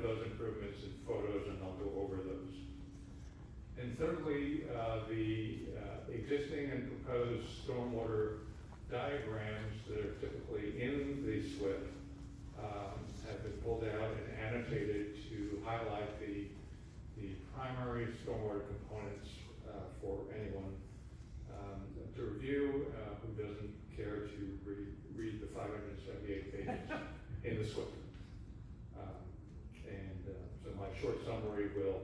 of those improvements in photos, and I'll go over those. And thirdly, the existing and proposed stormwater diagrams that are typically in the SWIP have been pulled out and annotated to highlight the primary stormwater components for anyone to review who doesn't care to read the 578 pages in the SWIP. So my short summary will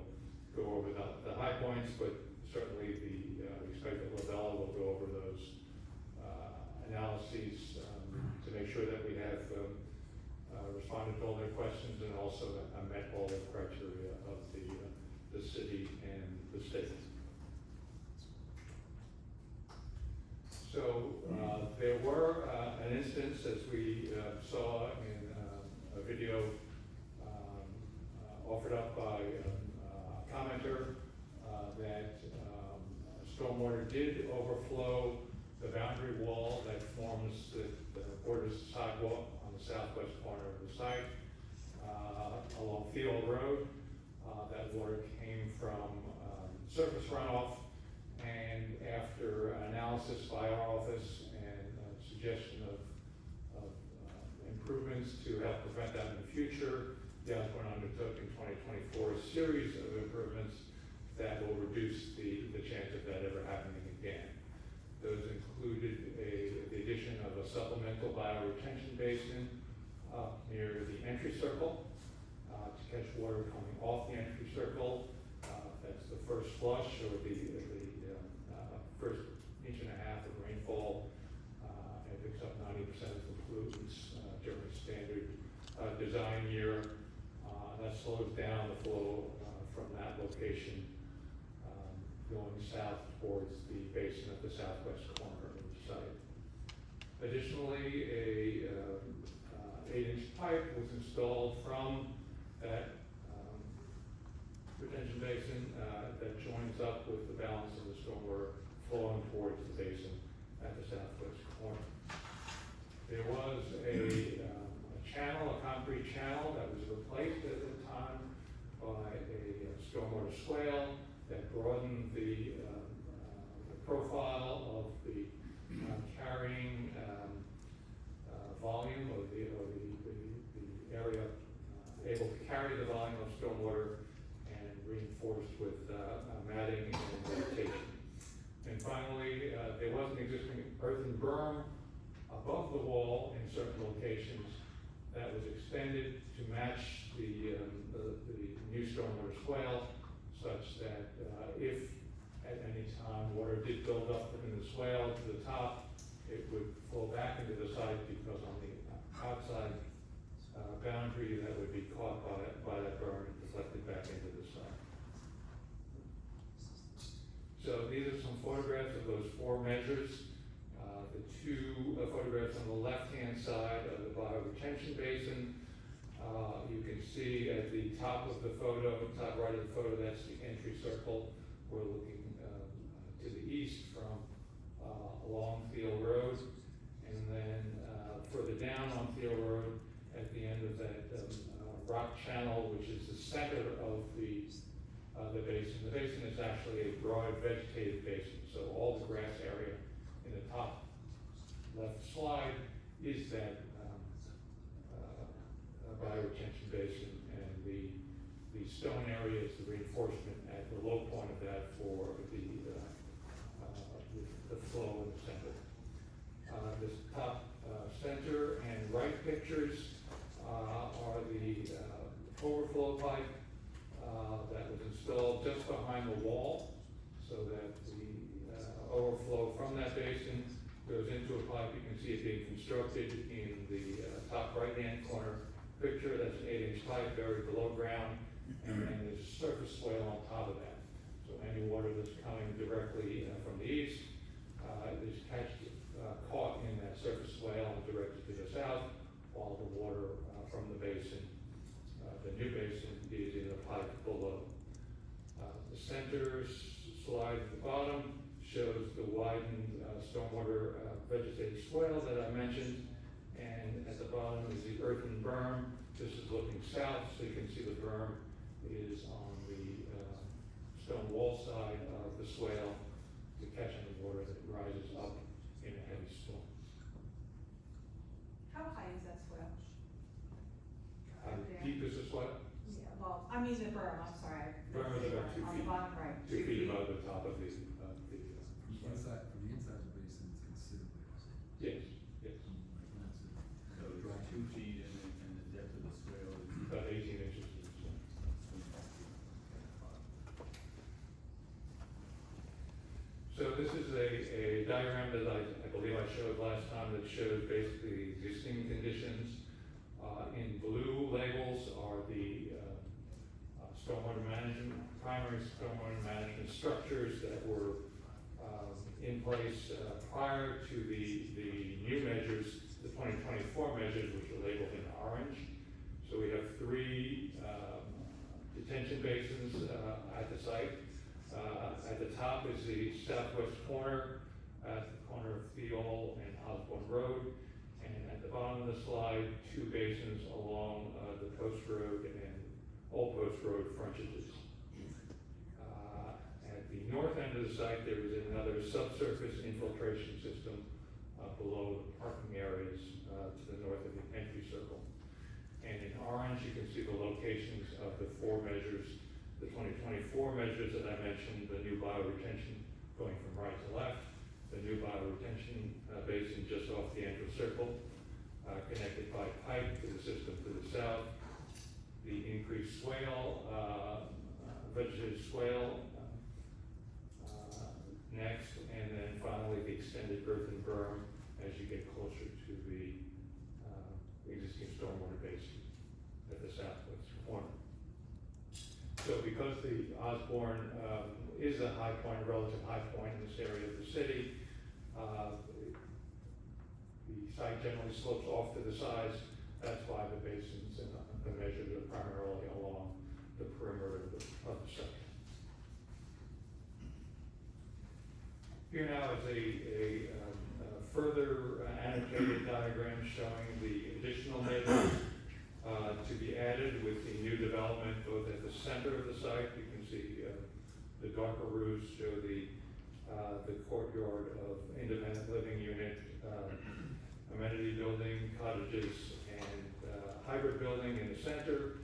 go over the high points, but certainly we expect that Lavella will go over those analyses to make sure that we have responded to all their questions and also met all the criteria of the city and the state. So there were an instance, as we saw in a video offered up by a commenter, that stormwater did overflow the boundary wall that forms the borders the sidewalk on the southwest corner of the site along Field Road. That water came from surface runoff, and after analysis by our office and suggestion of improvements to help prevent that in the future, the Osborn undertook in 2024 a series of improvements that will reduce the chance of that ever happening again. Those included the addition of a supplemental bioretention basin up near the entry circle to catch water coming off the entry circle. That's the first flush, or the first inch and a half of rainfall. It picks up 90% of the pollutants during a standard design year. That slows down the flow from that location going south towards the basin at the southwest corner of the site. Additionally, a 8-inch pipe was installed from that retention basin that joins up with the balance of the stormwater flowing towards the basin at the southwest corner. There was a channel, a concrete channel that was replaced at the time by a stormwater swale that broadened the profile of the carrying volume of the area able to carry the volume of stormwater, and reinforced with matting and vegetation. And finally, there was an existing earthen berm above the wall in certain locations that was extended to match the new stormwater swale, such that if at any time water did build up within the swale to the top, it would flow back into the site, because on the outside boundary that would be caught by that berm and deflected back into the site. So these are some photographs of those 4 measures. The 2 photographs on the left-hand side of the bioretention basin. You can see at the top of the photo, top right of the photo, that's the entry circle. We're looking to the east from along Field Road, and then further down on Field Road at the end of that rock channel, which is the center of the basin. The basin is actually a broad vegetated basin, so all the grass area in the top left slide is that bioretention basin, and the stone area is the reinforcement at the low point of that for the flow in the center. This top center and right pictures are the overflow pipe that was installed just behind the wall, so that the overflow from that basin goes into a pipe. You can see it being constructed in the top right-hand corner picture. That's an 8-inch pipe buried below ground, and then there's a surface swale on top of that. So any water that's coming directly from the east is caught in that surface swale and directed to the south, while the water from the basin, the new basin, is in a pipe below. The center slide at the bottom shows the widened stormwater vegetated swale that I mentioned, and at the bottom is the earthen berm. This is looking south, so you can see the berm is on the stone wall side of the swale to catch any water that rises up in a heavy storm. How high is that swale? How deep is the swale? Yeah, well, I'm using berm, I'm sorry. Berm is about 2 On feet. the bottom right. 2 feet above the top of the swale. From the inside of the basin, it's considerably higher. Yes, yes, So it's 2 feet and the depth of the swale is. about 18 inches. So this is a diagram that I believe I showed last time that shows basically existing conditions. In blue labels are the stormwater management, primary stormwater management structures that were in place prior to the new measures, the 2024 measures, which are labeled in orange. So we have 3 detention basins at the site. At the top is the southwest corner, at the corner of Theol and Osborn Road. And at the bottom of the slide, 2 basins along the Post Road and Old Post Road frontages. At the north end of the site, there is another subsurface infiltration system below the parking areas to the north of the entry circle. And in orange, you can see the locations of the 4 measures, the 2024 measures that I mentioned, the new bioretention going from right to left, the new bioretention basin just off the entrance circle, connected by pipe to the system to the south, the increased swale, vegetated swale next, and then finally the extended earthen berm as you get closer to the existing stormwater basin at the southwest corner. So because the Osborn is a high point, a relative high point in this area of the city, the site generally slopes off to the sides. That's why the basins and the measures are primarily along the perimeter of the site. Here now is a further annotated diagram showing the additional measures to be added with the new development, both at the center of the site. You can see the darker roofs show the courtyard of independent living unit, amenity building, cottages, and hybrid building in the center.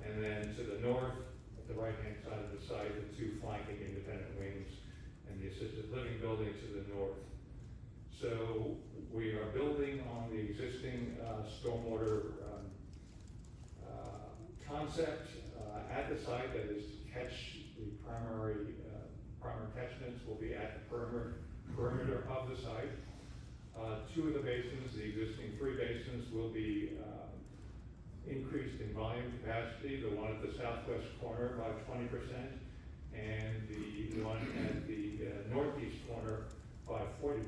And then to the north, at the right-hand side of the site, the 2 flanking independent wings and the assisted living building to the north. So we are building on the existing stormwater concept at the site, that is to catch the primary catchments will be at the perimeter of the site. 2 of the basins, the existing 3 basins, will be increased in volume capacity, the one at the southwest corner by 20%, and the one at the northeast corner by 40%,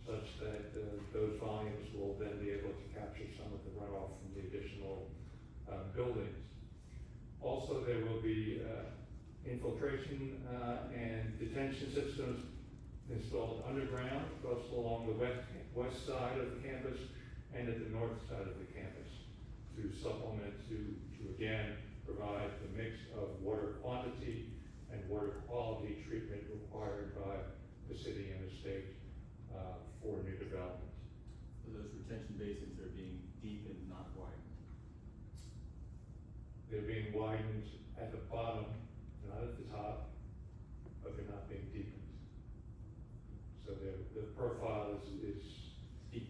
such that those volumes will then be able to capture some of the runoff from the additional buildings. Also, there will be infiltration and detention systems installed underground, both along the west side of the campus and at the north side of the campus, to supplement, to again provide the mix of water quantity and water quality treatment required by the city and the state for new development. So those retention basins are being deepened, not widened. They're being widened at the bottom, not at the top, but they're not being deepened. So the profile is steep.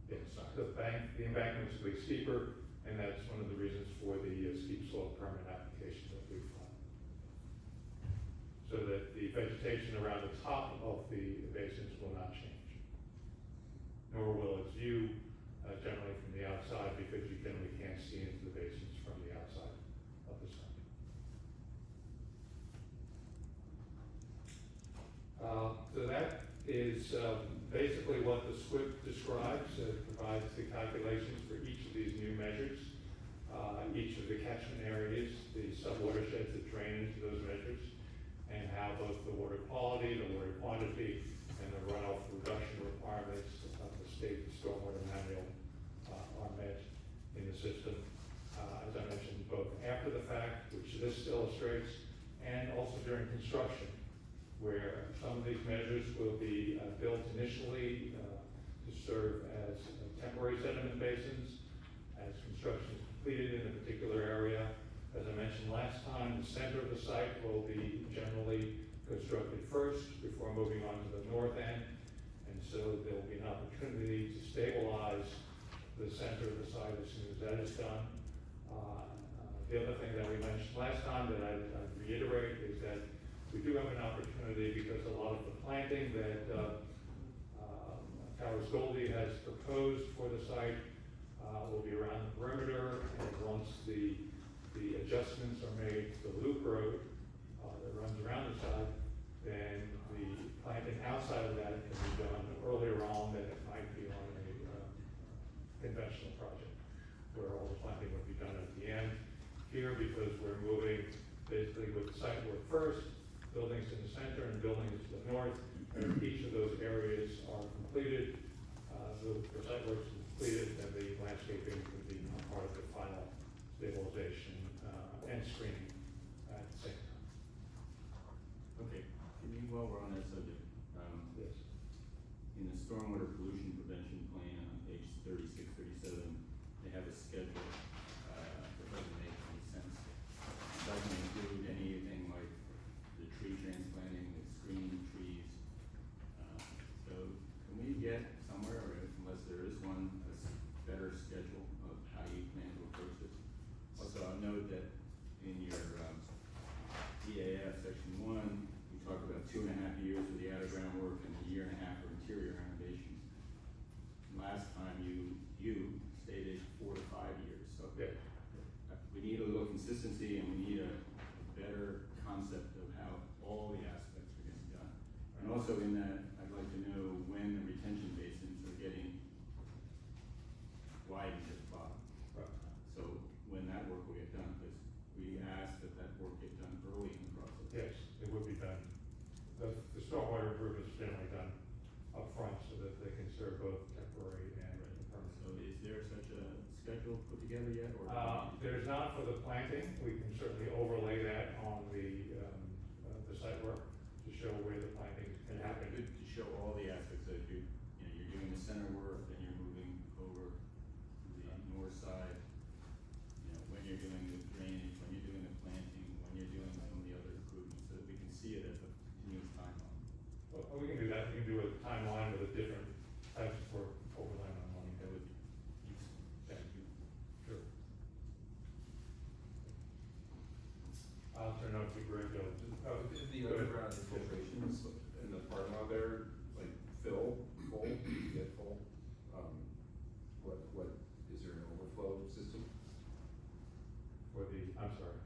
Yes, the embankments will be steeper, and that's one of the reasons for the steep slope permit application that we filed. So that the vegetation around the top of the basins will not change, nor will its view generally from the outside, because you generally can't see into the basins from the outside of the site. So that is basically what the SWIP describes. It provides the calculations for each of these new measures, each of the catchment areas, the subwatersheds that drain into those measures, and how both the water quality, the water quantity, and the runoff reduction requirements of the state stormwater manual are met in the system. as I mentioned, both after the fact, which this illustrates, and also during construction, where some of these measures will be built initially to serve as temporary sediment basins as construction is completed in a particular area. As I mentioned last time, the center of the site will be generally constructed first before moving on to the north end. And so there will be an opportunity to stabilize the center of the site as soon as that is done. The other thing that we mentioned last time that I'd reiterate is that we do have an opportunity because a lot of the planting that Towers Goldie has proposed for the site will be around the perimeter, and once the adjustments are made to the loop road that runs around the site, then the planting outside of that can be done earlier on than it might be on a conventional project, where all the planting would be done at the end. Here, because we're moving basically with site work first, buildings in the center and buildings to the north, and each of those areas are completed, the site work is completed, and the landscaping can be part of the final stabilization and screening at the same time. Okay, can you, while we're on that subject, Yes. in the stormwater pollution prevention plan on page 36, 37, they have a schedule, that doesn't make any sense. It doesn't include anything like the tree transplanting, the screening trees. So can we get somewhere, or unless there is one, better schedule of how you plan to approach this? Also, I'll note that in your EAF section 1, you talk about 2.5 years for the out-of-ground work and 1.5 years for interior renovations. Last time you stated 4 to 5 years, so Yeah. we need a little consistency, and we need a better concept of how all the aspects are getting done. And also in that, I'd like to know when the retention basins are getting widened at the bottom. Right. So when that work will get done, because we asked that work get done early in the process. Yes, it would be done. The stormwater improvements are generally done up front so that they can serve both temporary and permanent. So is there such a schedule put together yet, or? There's not for the planting. We can certainly overlay that on the site work to show where the planting can happen. Good to show all the aspects, so if you're doing the center work, then you're moving over to the north side, when you're doing the drainage, when you're doing the planting, when you're doing some of the other improvements, so that we can see it as a continuous timeline. Well, we can do that. We can do a timeline with a different types of work overlaying on one. That would be useful. Thank you. Sure. I'll turn it over to Greg. Did the underground infiltrations in the parking lot there, like full, get full? What, is there an overflow system? For the, I'm sorry.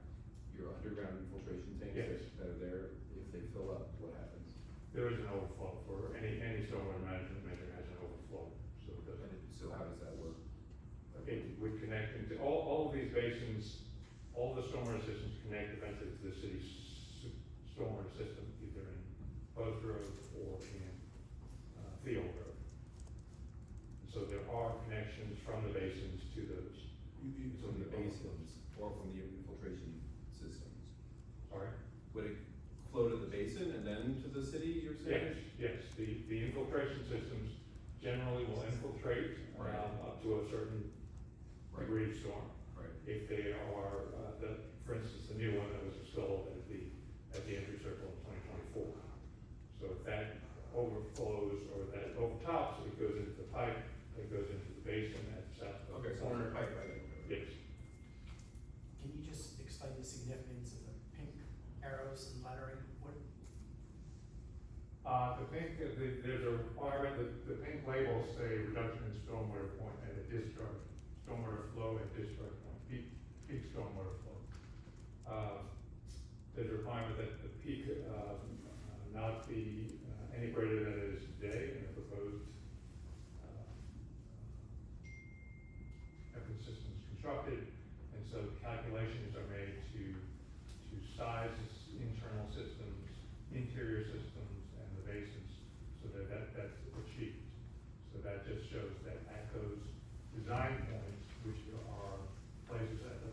Your underground infiltration tanks Yes. that are there, if they fill up, what happens? There is an overflow for any stormwater management measure has an overflow, so it doesn't. So how does that work? It would connect into, all of these basins, all the stormwater systems connect eventually to the city's stormwater system, either in Post Road or in Field Road. So there are connections from the basins to those. From the basins or from the infiltration systems? Sorry? Would it flow to the basin and then to the city, you're saying? Yes, the infiltration systems generally will infiltrate Right. up to a certain degree of storm. Right. If they are, for instance, the new one that was installed at the entry circle in 2024. So if that overflows or that overtops, it goes into the pipe, it goes into the basin at the south. Okay, so corner. under pipe, right? Yes. Can you just explain the significance of the pink arrows and lettering? What? The pink, there's a requirement that the pink labels say reduction in stormwater point and a discharge, stormwater flow and discharge point, peak stormwater flow. There's a requirement that the peak, not be any greater than it is today in the proposed system is constructed, and so calculations are made to size internal systems, interior systems, and the basins, so that's achieved. So that just shows that at those design points, which are places at the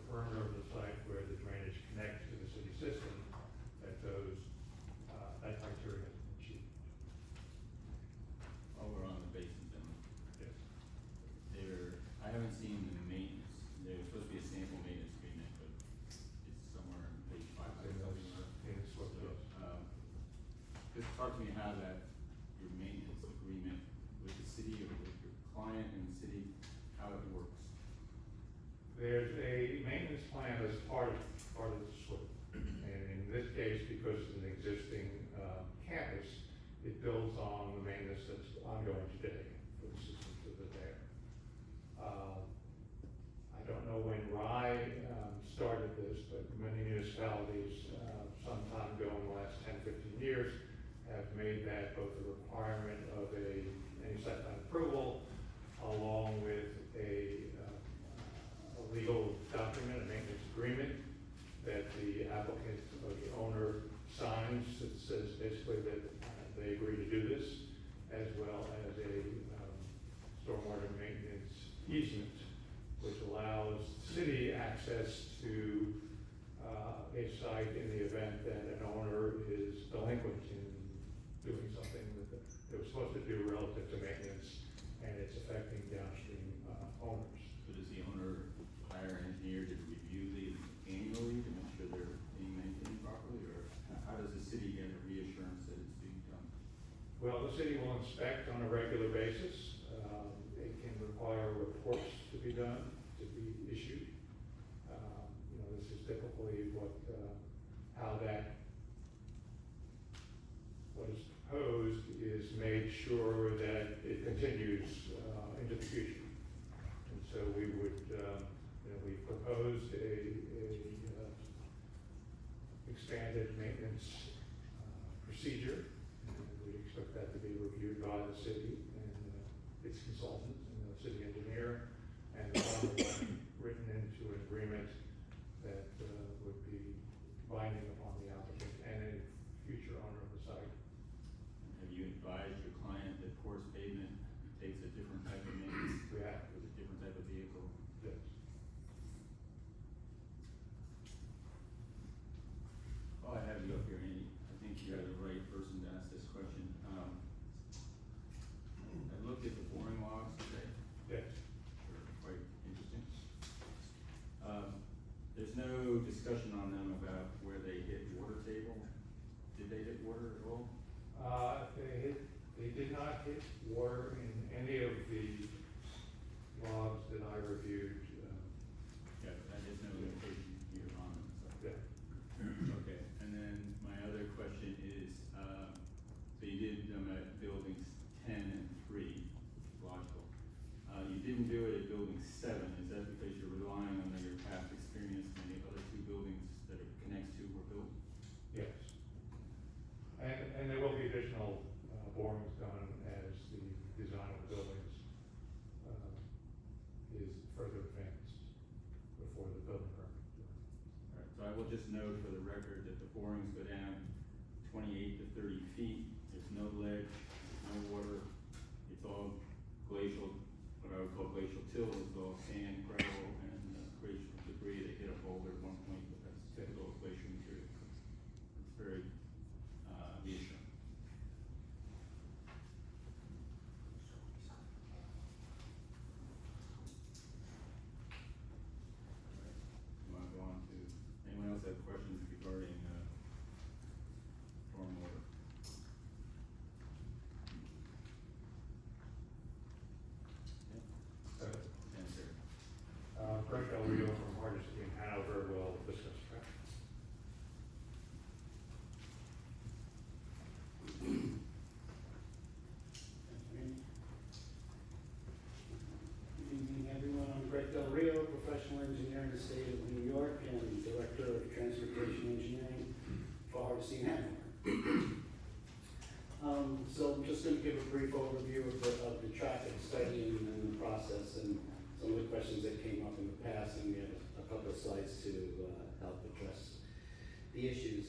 There's a maintenance plan as part of the SWIP. And in this case, because it's an existing campus, it builds on the maintenance that's ongoing today for the systems that are there. I don't know when Rye started this, but many municipalities, sometime ago in the last 10, 15 years, have made that both a requirement of any site plan approval, along with a legal document, a maintenance agreement, that the applicant or the owner signs that says basically that they agree to do this, as well as a stormwater maintenance easement, which allows city access to a site in the event that an owner is delinquent in doing something that they were supposed to do relative to maintenance, and it's affecting downstream owners. So does the owner hire an engineer to review these annually to make sure they're being maintained properly, or how does the city get a reassurance that it's being done? Well, the city will inspect on a regular basis. It can require reports to be done, to be issued. This is typically what is proposed is made sure that it continues into the future. And so we would, we proposed a expanded maintenance procedure, and we expect that to be reviewed by the city and its consultant and the city engineer, and written into an agreement that would be binding upon the applicant and any future owner of the site. Have you advised your client that coarse pavement takes a different type of maintenance? We have. With a different type of vehicle? Yes. Oh, I have you up here, Andy. I think you're the right person to ask this question. I looked at the boring logs today. Yes. They're quite interesting. There's no discussion on them about where they hit water table. Did they hit water at all? They did not hit water in any of the logs that I reviewed. Yeah, but there's no indication here on them, so. Yeah. Okay, and then my other question is, so you did them at buildings 10 and 3, logical. You didn't do it at building 7, is that because you're relying on your past experience when the other 2 buildings that it connects to were built? Yes. And there will be additional borings done as the design of the buildings is further advanced before the building permit. All right, so I will just note for the record that the borings go down 28 to 30 feet. There's no ledge, there's no water. It's all glacial, what I would call glacial till. It's all sand, gravel, and glacial debris. They hit a boulder at one point, but that's typical of glacial material. It's very reassuring. You want to go on to, anyone else have questions regarding stormwater? Answer. Greg Del Rio from Hardesty in Hanover will discuss that. Good evening, everyone. I'm Greg Del Rio, professional engineer in the state of New York and director of transportation engineering for Hardesty and Hanover. So I'm just going to give a brief overview of the traffic study and the process and some of the questions that came up in the past, and we have a couple of slides to help address the issues.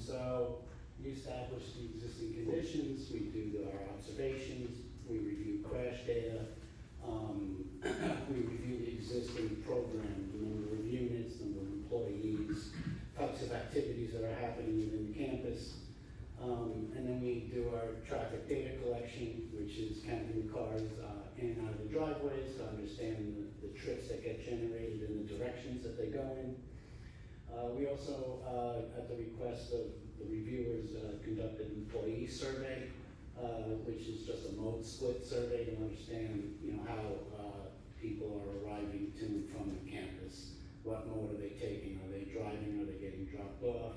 So we establish the existing conditions, we do our observations, we review crash data, we review the existing program, the number of units, number of employees, types of activities that are happening within the campus. And then we do our traffic data collection, which is counting the cars in and out of the driveways to understand the trips that get generated and the directions that they go in. We also, at the request of the reviewers, conducted an employee survey, which is just a mode split survey to understand, how people are arriving to and from the campus. What mode are they taking? Are they driving? Are they getting dropped off?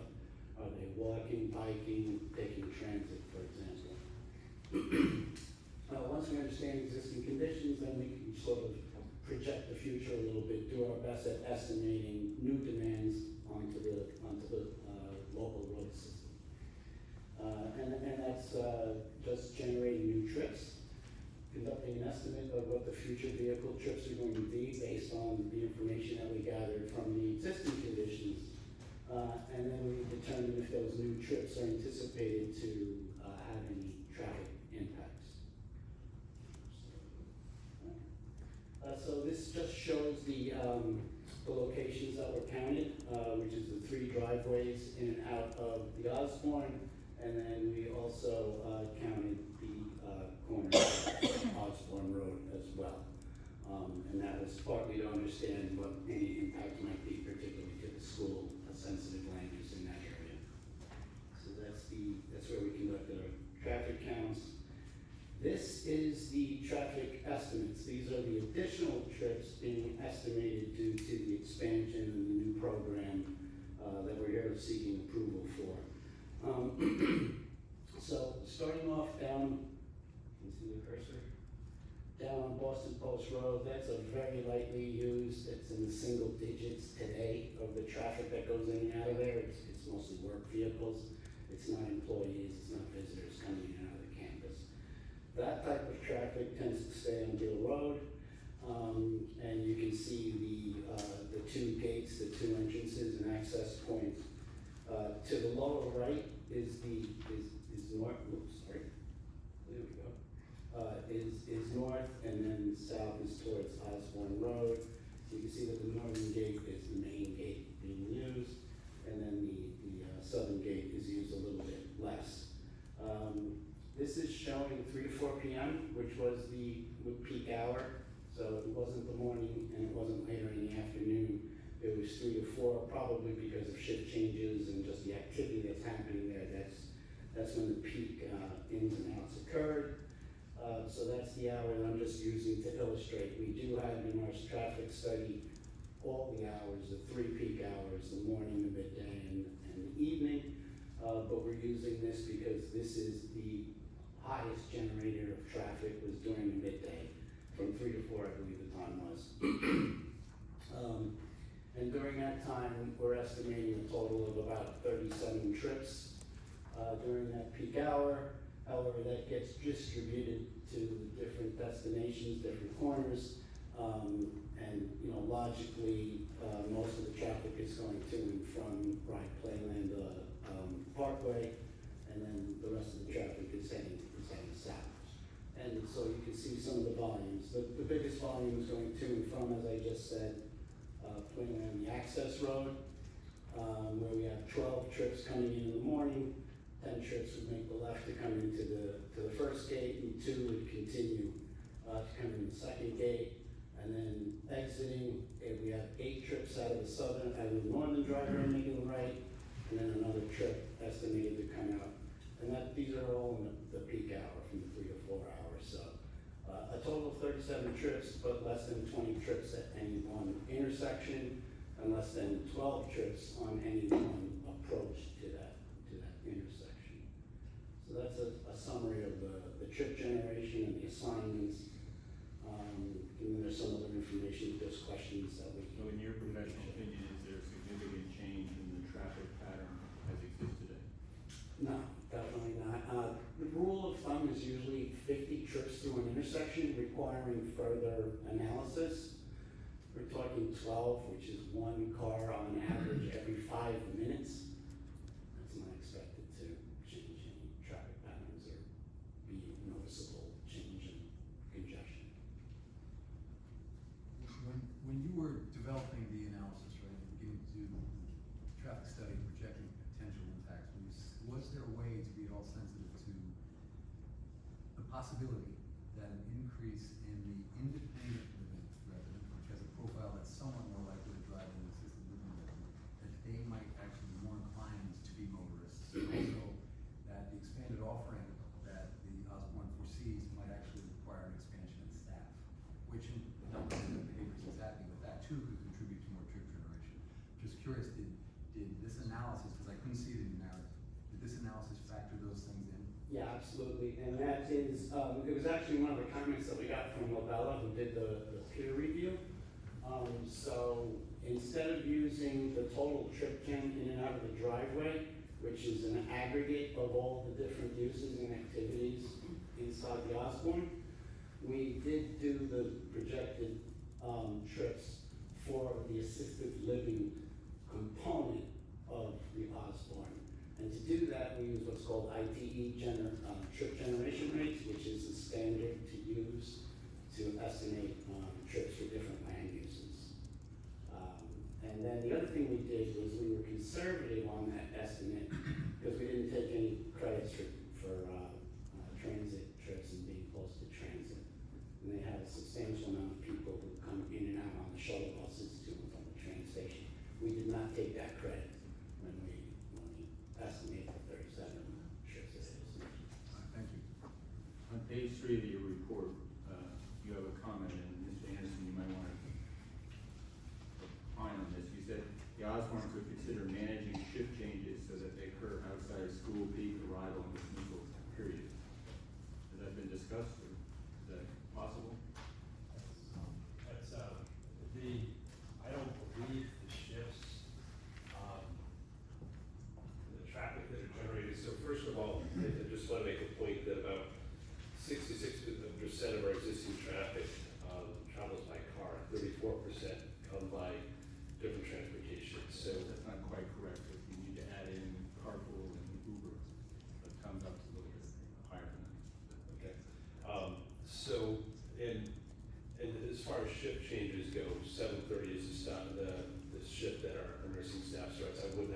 Are they walking, biking, taking transit, for example? Once we understand existing conditions, then we can sort of project the future a little bit, do our best at estimating new demands onto the local road system. And that's just generating new trips, conducting an estimate of what the future vehicle trips are going to be based on the information that we gathered from the existing conditions. And then we determine if those new trips are anticipated to have any traffic impacts. So this just shows the locations that were counted, which is the 3 driveways in and out of the Osborn, and then we also counted the corner of Osborn Road as well. And that was partly to understand what any impact might be, particularly to the school, a sensitive land use in that area. So that's where we conducted our traffic counts. This is the traffic estimates. These are the additional trips being estimated due to the expansion and the new program that we're here seeking approval for. So starting off down, you see the cursor? Down on Boston Post Road, that's a very lightly used, it's in the single digits today of the traffic that goes in and out of there. It's mostly work vehicles. It's not employees, it's not visitors coming in and out of the campus. That type of traffic tends to stay on Deal Road, and you can see the 2 gates, the 2 entrances and access points. To the lower right is north. Oops, sorry. There we go. Is north, and then south is towards Osborn Road. So you can see that the northern gate is the main gate being used, and then the southern gate is used a little bit less. This is showing 3 to 4 p.m., which was the peak hour. So it wasn't the morning and it wasn't later in the afternoon. It was 3 to 4, probably because of shift changes and just the activity that's happening there. That's when the peak ins and outs occurred. So that's the hour that I'm just using to illustrate. We do have in our traffic study all the hours, the 3 peak hours, the morning, the midday, and the evening. But we're using this because this is the highest generator of traffic was during the midday, from 3 to 4, I believe the time was. And during that time, we're estimating a total of about 37 trips during that peak hour. However, that gets distributed to the different destinations, different corners, and logically, most of the traffic is going to and from Rye Planning Parkway, and then the rest of the traffic is heading south. And so you can see some of the volumes. The biggest volume is going to and from, as I just said, Planning on the access road, where we have 12 trips coming in the morning. 10 trips would make the left to come into the first gate, and 2 would continue to come in the second gate. And then exiting, we have 8 trips out of the northern driveway making the right, and then another trip estimated to come out. And these are all in the peak hour, from 3 to 4 hours. So a total of 37 trips, but less than 20 trips at any one intersection, and less than 12 trips on any one approach to that intersection. So that's a summary of the trip generation and the assignments. And then there's some other information, if there's questions that we So in your professional opinion, is there a significant change in the traffic pattern as exists today? No, definitely not. The rule of thumb is usually 50 trips through an intersection requiring further analysis. We're talking 12, which is 1 car on average every 5 minutes. That's not expected to change any traffic patterns or be a noticeable change in congestion. When you were developing the analysis, right, beginning to do traffic study, projecting potential impacts, was there a way to be at all sensitive to the possibility that an increase in the independent living resident, which has a profile that's somewhat more likely to drive an assisted living resident, that they might actually be more inclined to be motorists, and also that the expanded offering that the Osborn foresees might actually require an expansion in staff, which in numbers curious, did this analysis, because I couldn't see it in the narrative, did this analysis factor those things in? Yeah, absolutely, and that is, it was actually one of the comments that we got from Lobella, who did the peer review. So instead of using the total trip gen in and out of the driveway, which is an aggregate of all the different uses and activities inside the Osborn, we did do the projected, trips for the assisted living component of the Osborn. And to do that, we use what's called ITE trip generation rates, which is the standard to use to estimate trips for different land uses. And then the other thing we did was we were conservative on that estimate because we didn't take any credits for transit trips and being close to transit. And they had a substantial amount of people who come in and out on the shuttle buses to and from the train station. We did not take that credit when we estimated the 37 trips as it was. Thank you. On page 3 of your report, you have a comment, and Mr. Anderson, you might want to opine on this. You said the Osborn could consider managing shift changes so that they occur outside of school peak arrival and dismissal period. Has that been discussed, or is that possible? That's, I don't believe the shifts, the traffic that are generated, so first of all, I just want to make a point that about 66% of our existing traffic, travels by car, 34% come by different transportation, so. That's not quite correct, if you need to add in carpool and Uber, it comes up to a little bit higher than that. Okay, so, and as far as shift changes go, 7:30 is the shift that our nursing staff starts. I would